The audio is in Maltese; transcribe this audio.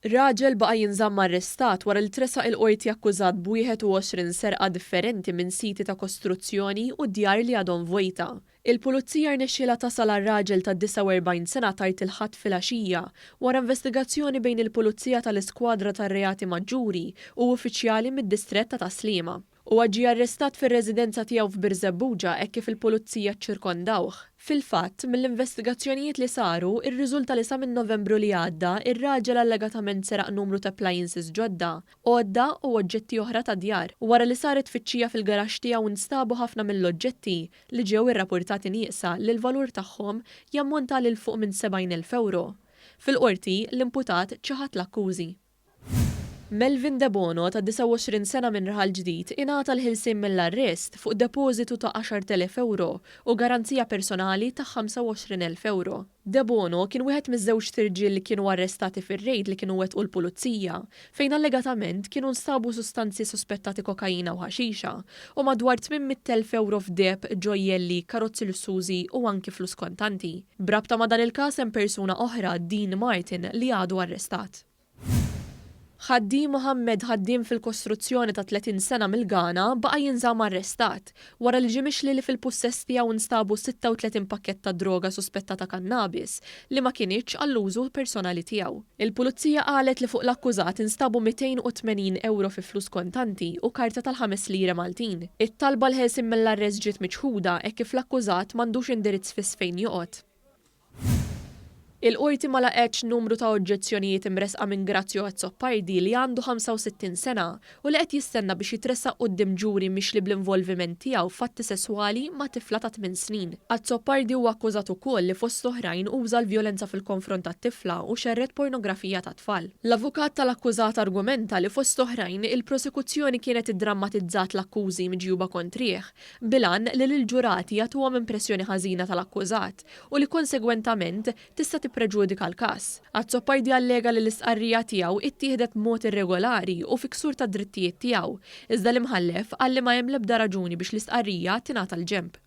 Raġel baqa' jinżamm arrestat wara li tresaq il-qorti akkużat b'21 serqa differenti minn siti ta' kostruzzjoni u djar li għadhom vojta. Il-Pulizija rnexxielha tasal għar-raġel ta' 49 sena tard il-Ħadd filgħaxija wara investigazzjoni bejn il-Pulizija tal-Iskwadra tar-Reati Maġġuri u uffiċjali mid-Distrett ta' Tas-Sliema. Huwa ġie arrestat fir-residenza tiegħu f'Biżebbuġa hekk kif il-Pulizija ċċirkondawh. Fil-fatt, mill-investigazzjonijiet li saru, irriżulta li sa minn Novembru li għadda, ir-raġel allegatament seraq numru ta' appliances ġodda, għodda u oġġetti oħra ta' djar. Wara li saret tfittxija fil-garaxx tiegħu instabu ħafna mill-oġġetti li ġew irrappurtati nieqsa li l-valur tagħhom jammonta lil fuq minn 70,000 euro. Fil-qorti, l-imputat ċaħat l-akkużi. Melvin De Bono ta' 29 sena minn raħal ġdid ingħata l-ħilsien mill-arrest fuq depożitu ta' 10,000 euro u garanzija personali ta' 25,000 euro. De Bono kien wieħed miż-żewġ tirġiel li kienu arrestati fir-rejd li kienu wettqu l-Pulizija, fejn allegatament kienu nstabu sustanzi sospettati kokaina u ħaxixa u madwar 800,000 euro f'deb, ġojjelli, karozzi lussużi u anki flus kontanti. Brabta ma' dan il-każ hemm persuna oħra, Dean Martin, li għadu arrestat. Ħaddiem Mohammed ħaddiem fil-kostruzzjoni ta' 30 sena mill-Ghana baqa' jinżamm arrestat wara li ġie mixli li fil-pussess tiegħu instabu 36 pakkett ta' droga suspettata kannabis li ma kinitx għall-użu personali tiegħu. Il-Pulizija qalet li fuq l-akkużat instabu 280 euro fi flus kontanti u karta tal-5 lire Maltin. It-talba l-ħelsien mill-arrest ġiet miċħuda hekk kif l-akkużat m'għandux indirizz fiss fejn joqgħod. Il-qorti ma laqgħetx numru ta' oġġezzjonijiet imresqa minn Grazzjo Azzoppardi li għandu 65 sena u li qed jistenna biex jitressaq quddiem ġuri mixli bl-involviment tiegħu f'atti sesswali ma' tifla ta' 8 snin. Azzoppardi huwa akkużat ukoll li fost oħrajn uża l-vjolenza fil-konfront tat-tifla u xerret pornografija ta' tfal. L-avukat tal-akkużat argumenta li fost oħrajn il-prosekuzzjoni kienet iddramatizzat l-akkużi miġjuba kontrih bilan li l-ġurati jagħtuhom impressjoni ħażina tal-akkużat u li konsegwentament tista' preġudika l-każ. Azzoppardi allega li l-istqarrija tiegħu ittieħdet b'mod irregolari u fi ksur tad drittijiet tiegħu, iżda l-imħallef qal li ma hemm l-ebda raġuni biex l-istqarrija tingħata l-ġenb.